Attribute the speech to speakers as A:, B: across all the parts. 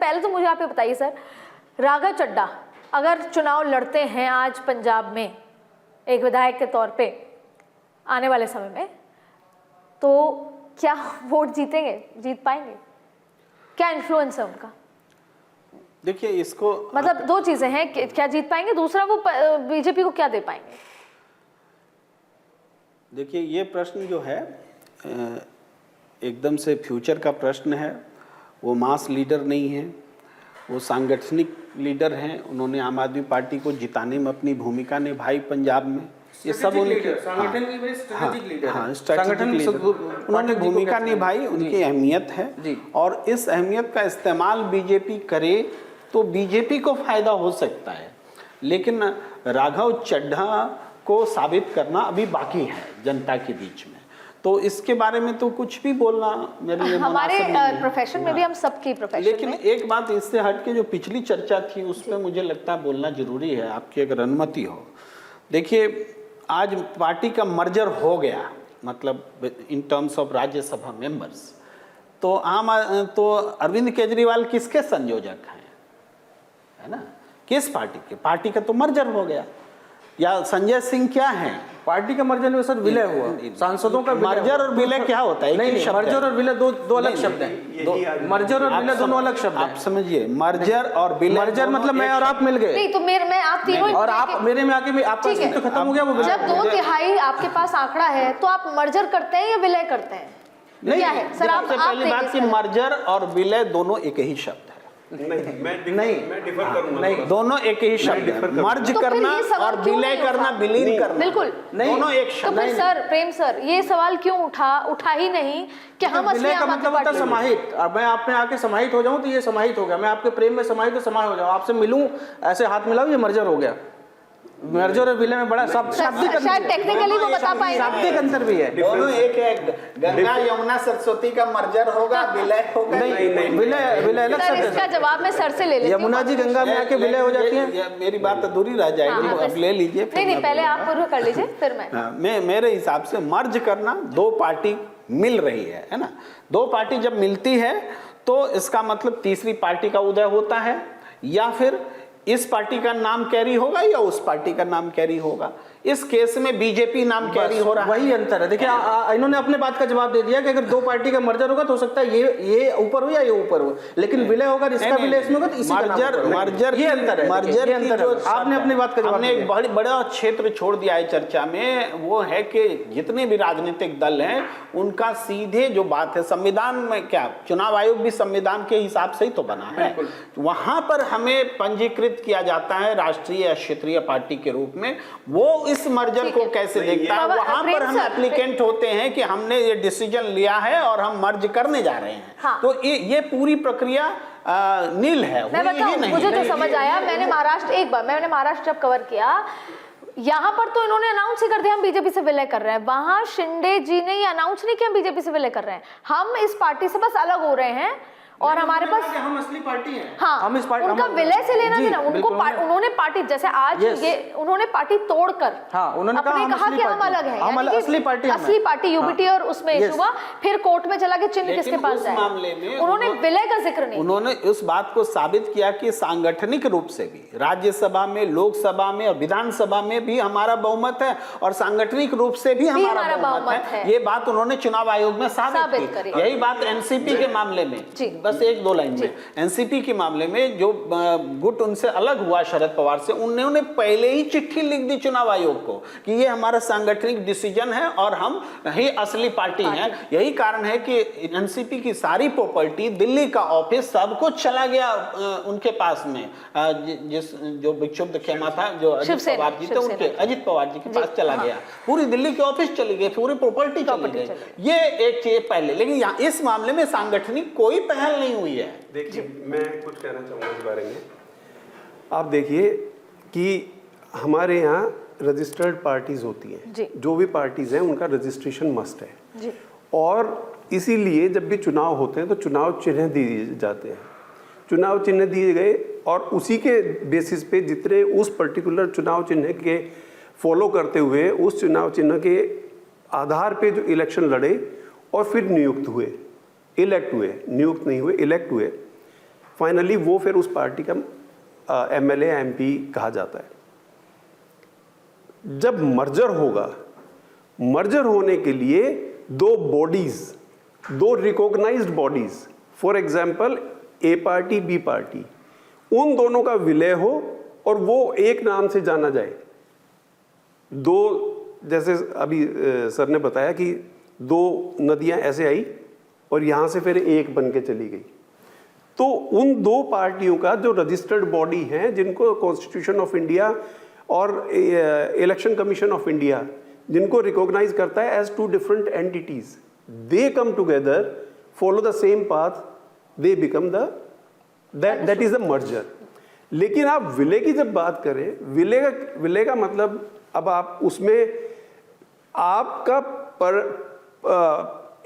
A: पहले तो मुझे आप ये बताइए सर, राघव चड्ढा अगर चुनाव लड़ते हैं आज पंजाब में एक विधायक के तौर पे आने वाले समय में, तो क्या वोट जीतेंगे, जीत पाएंगे? क्या इन्फ्लुएंस है उनका?
B: देखिए इसको
A: मतलब दो चीजें हैं, क्या जीत पाएंगे, दूसरा वो बीजेपी को क्या दे पाएंगे?
B: देखिए ये प्रश्न जो है एकदम से फ्यूचर का प्रश्न है। वो मास लीडर नहीं है, वो सांगठनिक लीडर हैं। उन्होंने आम आदमी पार्टी को जिताने में अपनी भूमिका निभाई पंजाब में। ये सब उनके संगठन लीडर उन्होंने भूमिका निभाई, उनकी अहमियत है। और इस अहमियत का इस्तेमाल बीजेपी करे तो बीजेपी को फायदा हो सकता है, लेकिन राघव चड्ढा को साबित करना अभी बाकी है जनता के बीच में। तो इसके बारे में तो कुछ भी बोलना मेरे लिए
A: हमारे प्रोफेशन में भी, हम सबकी प्रोफेशन
B: लेकिन में। एक बात इससे हट के जो पिछली चर्चा थी उस पर मुझे लगता है बोलना जरूरी है, आपकी अगर अनुमति हो। देखिए आज पार्टी का मर्जर हो गया, मतलब in terms of Rajya Sabha members, तो अरविंद केजरीवाल किसके संयोजक हैं, है ना? किस पार्टी के? पार्टी का तो मर्जर हो गया। या संजय सिंह क्या है?
C: पार्टी का मर्जर में सर विलय हुआ, सांसदों का
B: मर्जर और विलय क्या होता है?
C: नहीं, मर्जर और विलय दो अलग शब्द हैं। मर्जर और विलय दोनों अलग शब्द हैं।
B: आप समझिए, मर्जर और विलय।
C: मर्जर मतलब मैं और आप मिल गए।
A: नहीं तो मैं आप तीनों,
C: और आप मेरे में आके आपका अस्तित्व खत्म हो गया। वो
A: जब 2/3 आपके पास आंकड़ा है तो आप मर्जर करते हैं या विलय करते हैं?
B: नहीं,
A: क्या है सर? आप
B: पहली बात कि मर्जर और विलय दोनों एक ही शब्द है।
D: मैं डिफर करूंगा।
B: नहीं, दोनों एक ही शब्द है। मर्ज करना और विलय करना, विलीन करना,
A: बिल्कुल
B: दोनों एक शब्द।
A: तो फिर सर प्रेम सर ये सवाल क्यों उठा ही नहीं कि हम असली
C: विलय का मतलब होता है समाहित। अब मैं आप में आके समाहित हो जाऊं तो ये समाहित हो गया, मैं आपके प्रेम में समाहित तो समाहित हो जाऊं, आपसे मिलूं ऐसे हाथ मिलाऊं, ये मर्जर हो गया। मर्जर और विलय में बड़ा शाब्दिक
A: शायद टेक्निकली वो बता पाएंगे,
C: शाब्दिक अंतर भी है।
B: दोनों एक है। गंगा यमुना सरस्वती का मर्जर होगा, विलय होगा।
C: नहीं, विलय अलग शब्द है।
A: इसका जवाब मैं सर से ले लेती हूं।
C: यमुना जी गंगा में आके विलय हो जाती है।
B: मेरी बात अधूरी रह जाएगी, अब ले लीजिए।
A: नहीं, पहले आप पूरा कर लीजिए फिर मैं।
B: मेरे हिसाब से मर्ज करना, दो पार्टी मिल रही है ना? दो पार्टी जब मिलती है तो इसका मतलब तीसरी पार्टी का उदय होता है, या फिर इस पार्टी का नाम कैरी होगा या उस पार्टी का नाम कैरी होगा। इस केस में बीजेपी नाम कैरी हो रहा है।
C: वही अंतर है। देखिए इन्होंने अपने बात का जवाब दे दिया कि अगर दो पार्टी का मर्जर होगा तो हो सकता है ये ऊपर हो या ये ऊपर हो, लेकिन विलय होगा, इसका विलय इसमें होगा तो इसी का
B: मर्जर
C: ये अंतर है।
B: मर्जर
C: की जो आपने अपनी बात का जवाब
B: हमने एक बड़ा क्षेत्र छोड़ दिया है चर्चा में, वो है कि जितने भी राजनीतिक दल हैं उनका सीधे जो बात है संविधान में, क्या चुनाव आयोग भी संविधान के हिसाब से ही तो बना है, वहां पर हमें पंजीकृत किया जाता है राष्ट्रीय या क्षेत्रीय पार्टी के रूप में। वो इस मर्जर को कैसे देखता है, वहां पर हम एप्लीकेंट होते हैं कि हमने ये डिसीजन लिया है और हम मर्ज करने जा रहे हैं।
A: हाँ।
B: तो ये पूरी प्रक्रिया नील है।
A: मैं बताऊं, मुझे जो समझ आया, मैंने महाराष्ट्र जब कवर किया, यहाँ पर तो इन्होंने अनाउंस ही कर दिया हम बीजेपी से विलय कर रहे हैं। वहां शिंदे जी ने ये अनाउंस नहीं किया हम बीजेपी से विलय कर रहे हैं, हम इस पार्टी से बस अलग हो रहे हैं और हमारे पास
C: हम असली पार्टी हैं।
A: हाँ,
C: हम इस पार्टी,
A: उनका विलय से लेना देना, उन्होंने पार्टी जैसे आज ये उन्होंने पार्टी तोड़कर
C: उन्होंने
A: कहा कि हम अलग हैं,
C: हम असली पार्टी
A: यूबीटी और उसमें इशू हुआ, फिर कोर्ट में चला के चिन्ह किसके पास जाए। उन्होंने विलय का जिक्र नहीं,
B: उन्होंने उस बात को साबित किया कि सांगठनिक रूप से भी राज्यसभा में, लोकसभा में और विधानसभा में भी हमारा बहुमत है और सांगठनिक रूप से भी हमारा बहुमत है। ये बात उन्होंने चुनाव आयोग में साबित की। यही बात एनसीपी के मामले में, बस एक दो लाइन में, एनसीपी के मामले में जो गुट उनसे अलग हुआ शरद पवार से, उन्होंने पहले ही चिट्ठी लिख दी चुनाव आयोग को कि ये हमारा सांगठनिक डिसीजन है और हम ही असली पार्टी हैं। यही कारण है कि एनसीपी की सारी प्रॉपर्टी, दिल्ली का ऑफिस, सब कुछ चला गया उनके पास में। जो विक्षुब्ध खेमा था, जो अजित पवार जी थे, उनके अजित पवार जी के पास चला गया। पूरी दिल्ली के ऑफिस चली गई, पूरी प्रॉपर्टी चली गई। ये एक चीज पहले, लेकिन इस मामले में सांगठनिक कोई पहल नहीं हुई है।
D: देखिए मैं कुछ कहना चाहूँगा इस बारे में। आप देखिए कि हमारे यहाँ रजिस्टर्ड पार्टीज होती हैं, जो भी पार्टीज हैं उनका रजिस्ट्रेशन मस्ट है जी। और इसीलिए जब भी चुनाव होते हैं तो चुनाव चिन्ह दिए जाते हैं, चुनाव चिन्ह दिए गए और उसी के बेसिस पे जितने उस पर्टिकुलर चुनाव चिन्ह के फॉलो करते हुए उस चुनाव चिन्ह के आधार पे जो इलेक्शन लड़े और फिर नियुक्त हुए, इलेक्ट हुए, नियुक्त नहीं हुए, इलेक्ट हुए, फाइनली वो फिर उस पार्टी का एमएलए एमपी कहा जाता है। जब मर्जर होगा, मर्जर होने के लिए दो बॉडीज, दो recognised bodies, for example A party B party, उन दोनों का विलय हो और वो एक नाम से जाना जाए। दो, जैसे अभी सर ने बताया कि दो नदियां ऐसे आई और यहां से फिर एक बन के चली गई, तो उन दो पार्टियों का जो रजिस्टर्ड बॉडी हैं, जिनको कॉन्स्टिट्यूशन ऑफ इंडिया और इलेक्शन कमीशन ऑफ इंडिया जिनको रिकॉग्नाइज करता है as two different entities, they come together, follow the same path, they become the that is the merger. लेकिन आप विलय की जब बात करें, विलय का मतलब अब आप उसमें आपका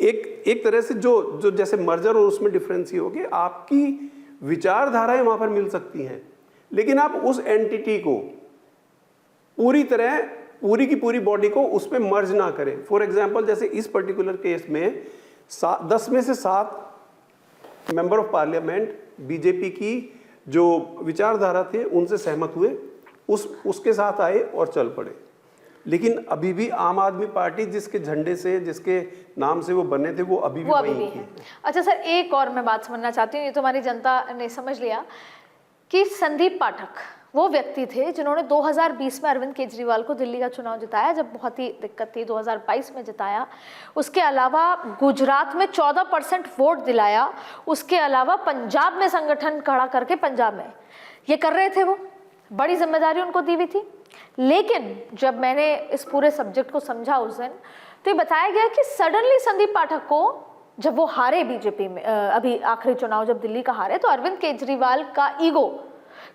D: एक तरह से जो जैसे मर्जर और उसमें डिफरेंस ये हो कि आपकी विचारधाराएं वहां पर मिल सकती हैं, लेकिन आप उस एंटिटी को पूरी की पूरी बॉडी को उसमें मर्ज ना करें। फॉर एग्जांपल जैसे इस पर्टिकुलर केस में 10 में से 7 मेंबर ऑफ पार्लियामेंट बीजेपी की जो विचारधारा थे उनसे सहमत हुए, उसके साथ आए और चल पड़े। लेकिन अभी भी आम आदमी पार्टी जिसके झंडे से, जिसके नाम से वो बने थे, वो अभी भी वही है।
A: अच्छा सर, एक और मैं बात समझना चाहती हूँ, ये तो हमारी जनता ने समझ लिया कि संदीप पाठक वो व्यक्ति थे जिन्होंने 2020 में अरविंद केजरीवाल को दिल्ली का चुनाव जिताया, जब बहुत ही दिक्कत थी। 2022 में जिताया। उसके अलावा गुजरात में 14% वोट दिलाया। उसके अलावा पंजाब में संगठन खड़ा करके पंजाब में ये कर रहे थे, वो बड़ी जिम्मेदारी उनको दी हुई थी। लेकिन जब मैंने इस पूरे सब्जेक्ट को समझा उस दिन, तो ये बताया गया कि सडनली संदीप पाठक को, जब वो हारे बीजेपी में, अभी आखिरी चुनाव जब दिल्ली का हारे, तो अरविंद केजरीवाल का ईगो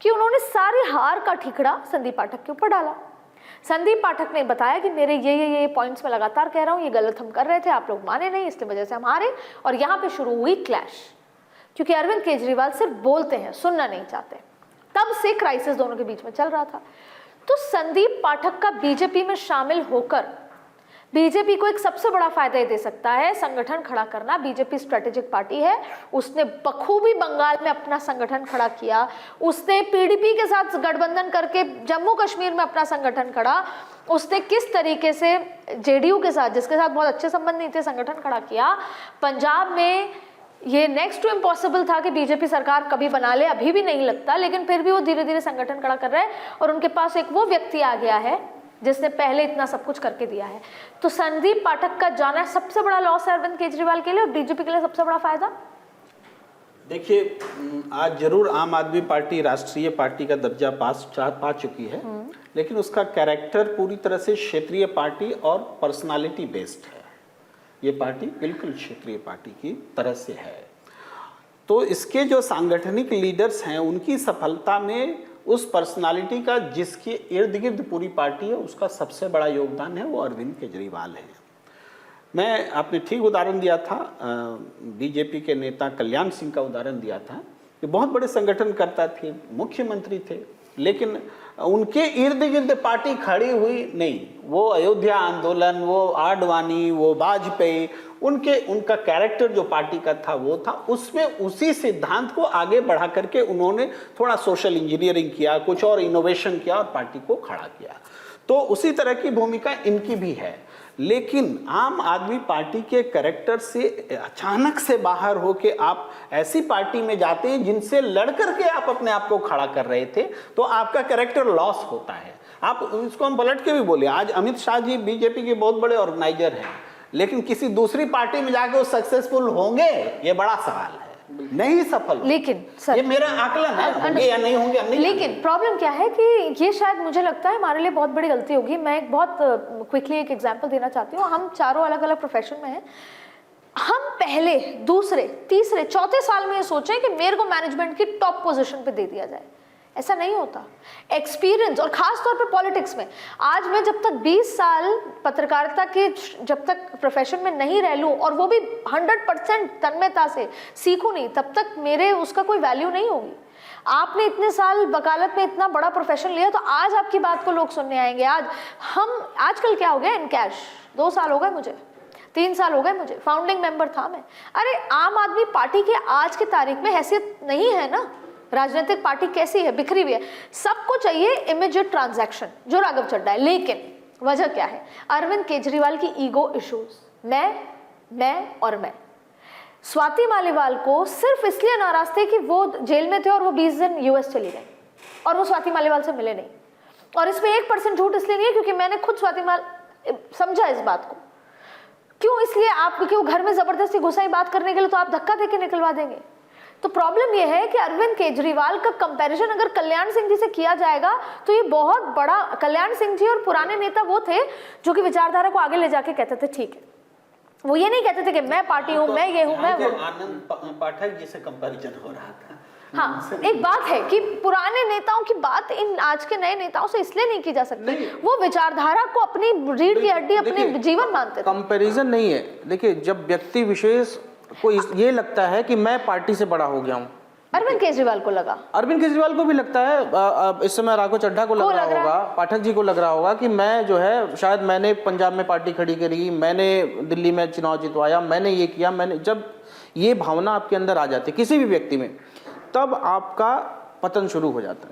A: कि उन्होंने सारी हार का ठिकरा संदीप पाठक के ऊपर डाला। संदीप पाठक ने बताया कि मेरे ये पॉइंट्स में लगातार कह रहा हूँ, ये गलत हम कर रहे थे, आप लोग माने नहीं, इसलिए वजह से हम हारे। और यहाँ पे शुरू हुई क्लैश, क्योंकि अरविंद केजरीवाल सिर्फ बोलते हैं, सुनना नहीं चाहते। तब से क्राइसिस दोनों के बीच में चल रहा था। तो संदीप पाठक का बीजेपी में शामिल होकर बीजेपी को एक सबसे बड़ा फायदा ये दे सकता है, संगठन खड़ा करना। बीजेपी स्ट्रेटेजिक पार्टी है, उसने बखूबी बंगाल में अपना संगठन खड़ा किया, उसने पीडीपी के साथ गठबंधन करके जम्मू कश्मीर में अपना संगठन खड़ा, उसने किस तरीके से जेडीयू के साथ, जिसके साथ बहुत अच्छे संबंध नहीं थे, संगठन खड़ा किया। पंजाब में ये नेक्स्ट टू इम्पॉसिबल था कि बीजेपी सरकार कभी बना ले, अभी भी नहीं लगता, लेकिन फिर भी वो धीरे धीरे संगठन खड़ा कर रहे हैं और उनके पास एक वो व्यक्ति आ गया है जिसने पहले इतना सब कुछ करके दिया है। तो संदीप पाठक का जाना सबसे बड़ा लॉस है अरविंद केजरीवाल के लिए, और बीजेपी के लिए सबसे बड़ा फायदा।
B: देखिए, आज जरूर आम आदमी पार्टी राष्ट्रीय पार्टी का दर्जा पा चुकी है, लेकिन उसका कैरेक्टर पूरी तरह से क्षेत्रीय पार्टी और पर्सनालिटी बेस्ड है। ये पार्टी बिल्कुल क्षेत्रीय पार्टी की तरह से है। तो इसके जो सांगठनिक लीडर्स हैं, उनकी सफलता में उस पर्सनालिटी का, जिसके इर्द गिर्द पूरी पार्टी है, उसका सबसे बड़ा योगदान है, वो अरविंद केजरीवाल है। मैं, आपने ठीक उदाहरण दिया था, बीजेपी के नेता कल्याण सिंह का उदाहरण दिया था, ये बहुत बड़े संगठनकर्ता थे, मुख्यमंत्री थे, लेकिन उनके इर्द गिर्द पार्टी खड़ी हुई नहीं। वो अयोध्या आंदोलन, वो आडवाणी, वो वाजपेयी, उनका कैरेक्टर जो पार्टी का था वो था, उसमें उसी सिद्धांत को आगे बढ़ा करके उन्होंने थोड़ा सोशल इंजीनियरिंग किया, कुछ और इनोवेशन किया और पार्टी को खड़ा किया। तो उसी तरह की भूमिका इनकी भी है। लेकिन आम आदमी पार्टी के कैरेक्टर से अचानक से बाहर होके आप ऐसी पार्टी में जाते हैं जिनसे लड़ करके आप अपने आप को खड़ा कर रहे थे, तो आपका कैरेक्टर लॉस होता है। आप इसको हम पलट के भी बोले, आज अमित शाह जी बीजेपी के बहुत बड़े ऑर्गेनाइजर हैं, लेकिन किसी दूसरी पार्टी में जाके वो सक्सेसफुल होंगे, ये बड़ा सवाल है। नहीं सफल,
A: लेकिन सर, ये
B: मेरा आकलन है, होंगे या नहीं होंगे, नहीं।
A: लेकिन प्रॉब्लम क्या है कि ये शायद मुझे लगता है हमारे लिए बहुत बड़ी गलती होगी। मैं एक बहुत क्विकली एक एग्जांपल देना चाहती हूँ। हम चारों अलग अलग प्रोफेशन में हैं। हम पहले, दूसरे, तीसरे, चौथे साल में ये सोचें कि मेरे को मैनेजमेंट की टॉप पोजीशन पे दे दिया जाए, ऐसा नहीं होता। एक्सपीरियंस, और खास तौर पे पॉलिटिक्स में, आज मैं जब तक 20 साल पत्रकारिता के, जब तक प्रोफेशन में नहीं रह लूँ और वो भी 100% तन्मयता से सीखूँ नहीं, तब तक मेरे उसका कोई वैल्यू नहीं होगी। आपने इतने साल वकालत में इतना बड़ा प्रोफेशन लिया, तो आज आपकी बात को लोग सुनने आएंगे। आजकल क्या हो गया, इन कैश 2 साल हो गए मुझे, 3 साल हो गए मुझे, फाउंडिंग मेंबर था मैं। अरे आम आदमी पार्टी की आज की तारीख में हैसियत नहीं है ना, राजनीतिक पार्टी कैसी है, बिखरी हुई है, सबको चाहिए इमीडिएट ट्रांजैक्शन, जो राघव चड्ढा है। लेकिन वजह क्या है? अरविंद केजरीवाल की ईगो इश्यूज, मैं और मैं। स्वाति मालीवाल को सिर्फ इसलिए नाराज थे कि वो जेल में थे और वो 20 दिन यूएस चली गई और वो स्वाति मालीवाल से मिले नहीं। और इसमें 1% झूठ इसलिए नहीं है क्योंकि मैंने खुद स्वाति माल समझा इस बात को। क्यों? इसलिए आप, क्योंकि वो घर में जबरदस्ती घुसाई बात करने के लिए, तो आप धक्का देके निकलवा देंगे। तो प्रॉब्लम ये है कि अरविंद केजरीवाल का कंपैरिजन अगर कल्याण सिंह जी से किया जाएगा तो ये बहुत बड़ा, कल्याण सिंह जी और पुराने नेता वो थे जो कि विचारधारा को आगे ले जाके कहते थे ठीक है, वो ये नहीं कहते थे कि मैं पार्टी हूं, मैं ये हूं, मैं वो।
B: आनंद पाठक जी से कंपैरिजन हो रहा था।
A: हाँ, एक बात है कि पुराने नेताओं की बात इन आज के नए नेताओं से इसलिए नहीं की जा सकती, वो विचारधारा को अपनी रीढ़ की हड्डी, अपने जीवन मानते थे।
C: कंपैरिजन नहीं है। देखिए, जब व्यक्ति विशेष को ये लगता है कि मैं पार्टी से बड़ा हो गया हूँ,
A: अरविंद केजरीवाल को लगा,
C: अरविंद केजरीवाल को भी लगता है, इस समय राघव चड्ढा को लग रहा होगा, पाठक जी को लग रहा होगा कि मैं जो है, शायद मैंने पंजाब में पार्टी खड़ी करी, मैंने दिल्ली में चुनाव जितवाया, मैंने ये किया, मैंने, जब ये भावना आपके अंदर आ जाती है किसी भी व्यक्ति में, तब आपका पतन शुरू हो जाता है।